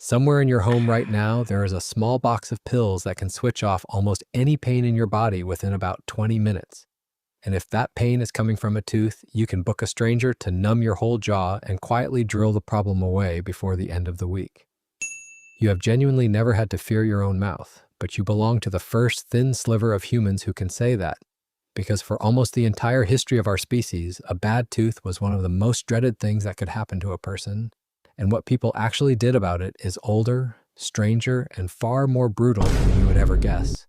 Somewhere in your home right now, there is a small box of pills that can switch off almost any pain in your body within about 20 minutes. And if that pain is coming from a tooth, you can book a stranger to numb your whole jaw and quietly drill the problem away before the end of the week. You have genuinely never had to fear your own mouth, but you belong to the first thin sliver of humans who can say that, because for almost the entire history of our species, a bad tooth was one of the most dreaded things that could happen to a person, and what people actually did about it is older, stranger, and far more brutal than you would ever guess.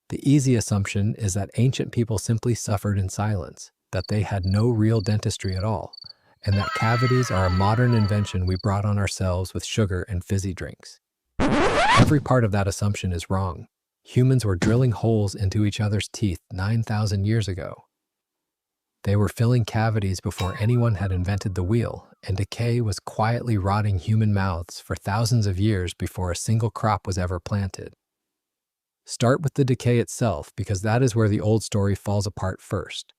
The easy assumption is that ancient people simply suffered in silence, that they had no real dentistry at all, and that cavities are a modern invention we brought on ourselves with sugar and fizzy drinks. Every part of that assumption is wrong. Humans were drilling holes into each other's teeth 9,000 years ago. They were filling cavities before anyone had invented the wheel, and decay was quietly rotting human mouths for thousands of years before a single crop was ever planted. Start with the decay itself, because that is where the old story falls apart first.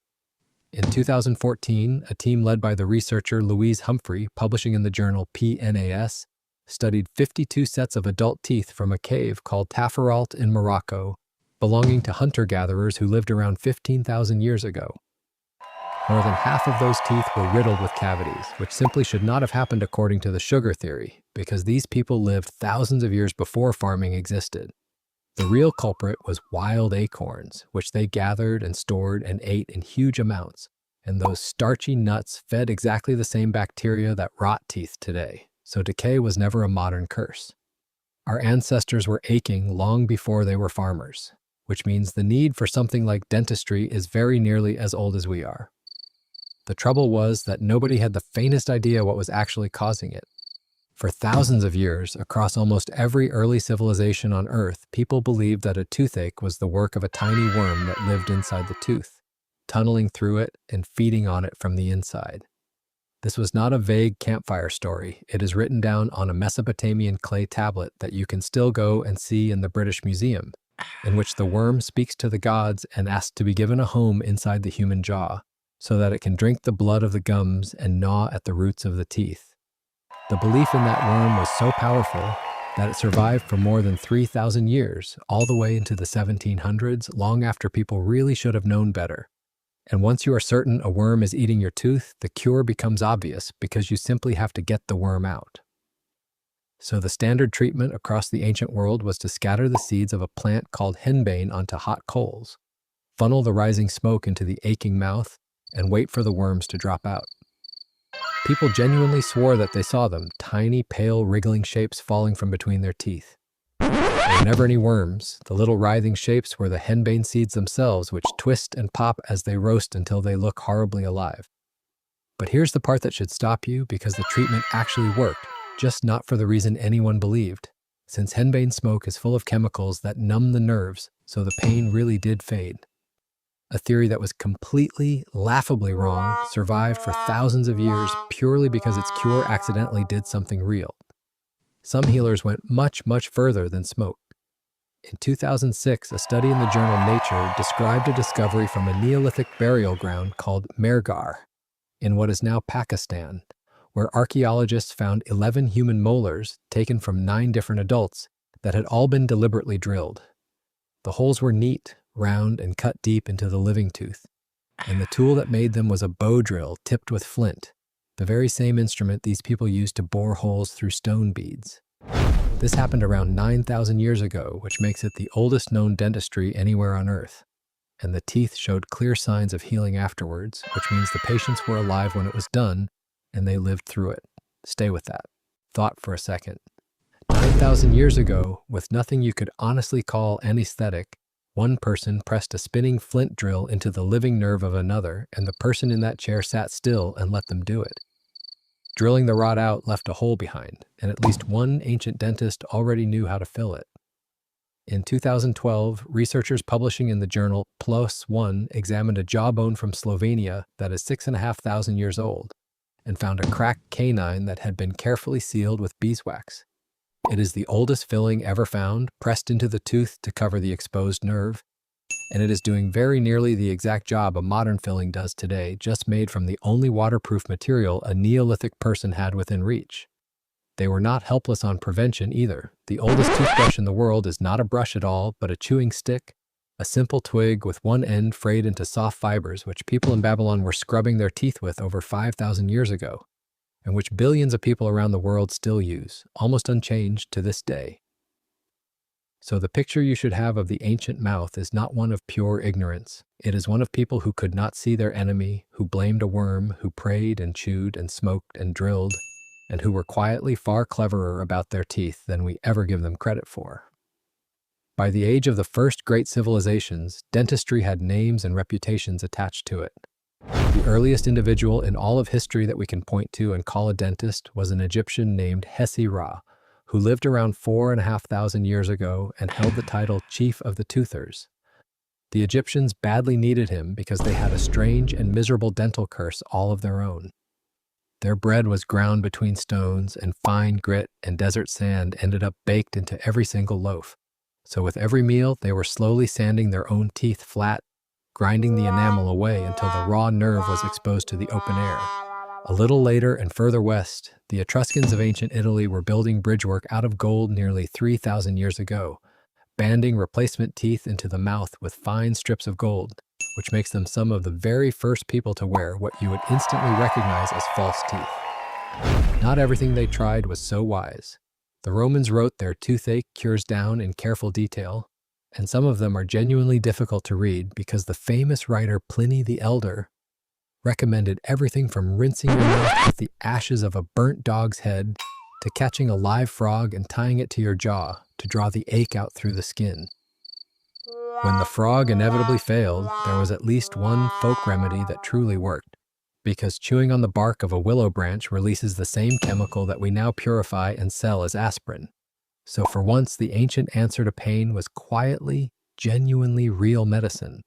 In 2014, a team led by the researcher Louise Humphrey, publishing in the journal PNAS, studied 52 sets of adult teeth from a cave called Tafaralt in Morocco, belonging to hunter-gatherers who lived around 15,000 years ago. More than half of those teeth were riddled with cavities, which simply should not have happened according to the sugar theory, because these people lived thousands of years before farming existed. The real culprit was wild acorns, which they gathered and stored and ate in huge amounts, and those starchy nuts fed exactly the same bacteria that rot teeth today, so decay was never a modern curse. Our ancestors were aching long before they were farmers, which means the need for something like dentistry is very nearly as old as we are. The trouble was that nobody had the faintest idea what was actually causing it. For thousands of years, across almost every early civilization on Earth, people believed that a toothache was the work of a tiny worm that lived inside the tooth, tunneling through it and feeding on it from the inside. This was not a vague campfire story. It is written down on a Mesopotamian clay tablet that you can still go and see in the British Museum, in which the worm speaks to the gods and asks to be given a home inside the human jaw, so that it can drink the blood of the gums and gnaw at the roots of the teeth. The belief in that worm was so powerful that it survived for more than 3,000 years, all the way into the 1700s, long after people really should have known better. And once you are certain a worm is eating your tooth, the cure becomes obvious because you simply have to get the worm out. So the standard treatment across the ancient world was to scatter the seeds of a plant called henbane onto hot coals, funnel the rising smoke into the aching mouth, and wait for the worms to drop out. People genuinely swore that they saw them, tiny, pale, wriggling shapes falling from between their teeth. There were never any worms. The little writhing shapes were the henbane seeds themselves, which twist and pop as they roast until they look horribly alive. But here's the part that should stop you, because the treatment actually worked, just not for the reason anyone believed. Since henbane smoke is full of chemicals that numb the nerves, so the pain really did fade. A theory that was completely, laughably wrong, survived for thousands of years purely because its cure accidentally did something real. Some healers went much, much further than smoke. In 2006, a study in the journal Nature described a discovery from a Neolithic burial ground called Mehrgarh in what is now Pakistan, where archaeologists found 11 human molars taken from 9 different adults that had all been deliberately drilled. The holes were neat, round, and cut deep into the living tooth, and the tool that made them was a bow drill tipped with flint, the very same instrument these people used to bore holes through stone beads. This happened around 9,000 years ago, which makes it the oldest known dentistry anywhere on Earth, and the teeth showed clear signs of healing afterwards, which means the patients were alive when it was done, and they lived through it. Stay with that thought for a second. 9,000 years ago, with nothing you could honestly call anesthetic, one person pressed a spinning flint drill into the living nerve of another, and the person in that chair sat still and let them do it. Drilling the rod out left a hole behind, and at least one ancient dentist already knew how to fill it. In 2012, researchers publishing in the journal PLOS One examined a jawbone from Slovenia that is 6,500 years old, and found a cracked canine that had been carefully sealed with beeswax. It is the oldest filling ever found, pressed into the tooth to cover the exposed nerve, and it is doing very nearly the exact job a modern filling does today, just made from the only waterproof material a Neolithic person had within reach. They were not helpless on prevention either. The oldest toothbrush in the world is not a brush at all, but a chewing stick, a simple twig with one end frayed into soft fibers, which people in Babylon were scrubbing their teeth with over 5,000 years ago, and which billions of people around the world still use, almost unchanged to this day. So the picture you should have of the ancient mouth is not one of pure ignorance. It is one of people who could not see their enemy, who blamed a worm, who prayed and chewed and smoked and drilled, and who were quietly far cleverer about their teeth than we ever give them credit for. By the age of the first great civilizations, dentistry had names and reputations attached to it. The earliest individual in all of history that we can point to and call a dentist was an Egyptian named Hesi-Ra, who lived around 4,500 years ago and held the title Chief of the Toothers. The Egyptians badly needed him because they had a strange and miserable dental curse all of their own. Their bread was ground between stones, and fine grit and desert sand ended up baked into every single loaf. So with every meal, they were slowly sanding their own teeth flat, grinding the enamel away until the raw nerve was exposed to the open air. A little later and further west, the Etruscans of ancient Italy were building bridgework out of gold nearly 3,000 years ago, banding replacement teeth into the mouth with fine strips of gold, which makes them some of the very first people to wear what you would instantly recognize as false teeth. Not everything they tried was so wise. The Romans wrote their toothache cures down in careful detail, and some of them are genuinely difficult to read because the famous writer Pliny the Elder recommended everything from rinsing your mouth with the ashes of a burnt dog's head to catching a live frog and tying it to your jaw to draw the ache out through the skin. When the frog inevitably failed, there was at least one folk remedy that truly worked, because chewing on the bark of a willow branch releases the same chemical that we now purify and sell as aspirin. So for once, the ancient answer to pain was quietly, genuinely real medicine.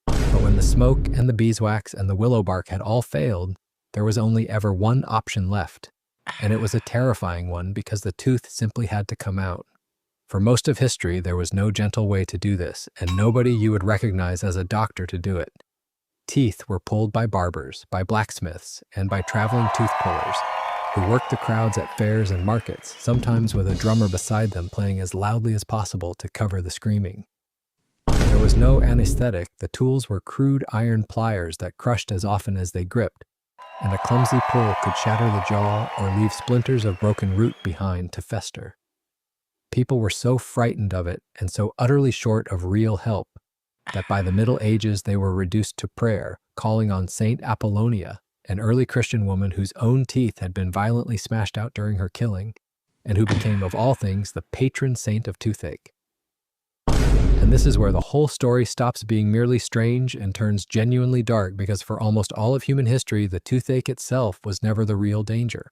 But when the smoke and the beeswax and the willow bark had all failed, there was only ever one option left, and it was a terrifying one because the tooth simply had to come out. For most of history, there was no gentle way to do this, and nobody you would recognize as a doctor to do it. Teeth were pulled by barbers, by blacksmiths, and by traveling tooth pullers, who worked the crowds at fairs and markets, sometimes with a drummer beside them playing as loudly as possible to cover the screaming. There was no anesthetic. The tools were crude iron pliers that crushed as often as they gripped, and a clumsy pull could shatter the jaw or leave splinters of broken root behind to fester. People were so frightened of it and so utterly short of real help that by the Middle Ages they were reduced to prayer, calling on Saint Apollonia, an early Christian woman whose own teeth had been violently smashed out during her killing, and who became, of all things, the patron saint of toothache. And this is where the whole story stops being merely strange and turns genuinely dark, because for almost all of human history, the toothache itself was never the real danger.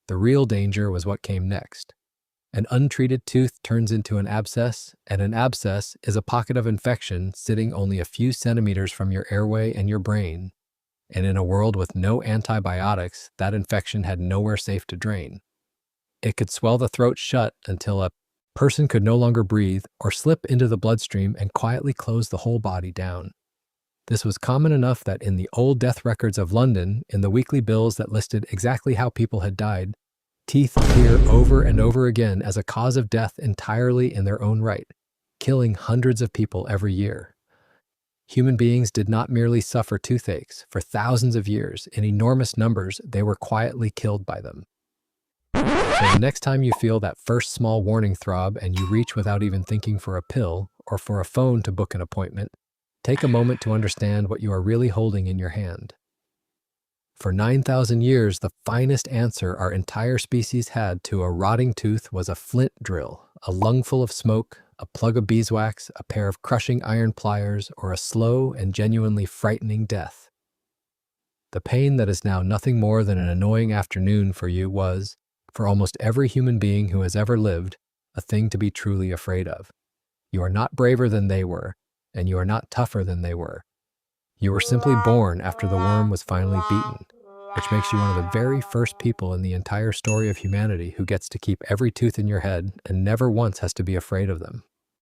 The real danger was what came next. An untreated tooth turns into an abscess, and an abscess is a pocket of infection sitting only a few centimeters from your airway and your brain. And in a world with no antibiotics, that infection had nowhere safe to drain. It could swell the throat shut until a person could no longer breathe, or slip into the bloodstream and quietly close the whole body down. This was common enough that in the old death records of London, in the weekly bills that listed exactly how people had died, teeth appear over and over again as a cause of death entirely in their own right, killing hundreds of people every year. Human beings did not merely suffer toothaches. For thousands of years, in enormous numbers, they were quietly killed by them. So the next time you feel that first small warning throb and you reach without even thinking for a pill or for a phone to book an appointment, take a moment to understand what you are really holding in your hand. For 9,000 years, the finest answer our entire species had to a rotting tooth was a flint drill, a lungful of smoke, a plug of beeswax, a pair of crushing iron pliers, or a slow and genuinely frightening death. The pain that is now nothing more than an annoying afternoon for you was, for almost every human being who has ever lived, a thing to be truly afraid of. You are not braver than they were, and you are not tougher than they were. You were simply born after the worm was finally beaten, which makes you one of the very first people in the entire story of humanity who gets to keep every tooth in your head and never once has to be afraid of them.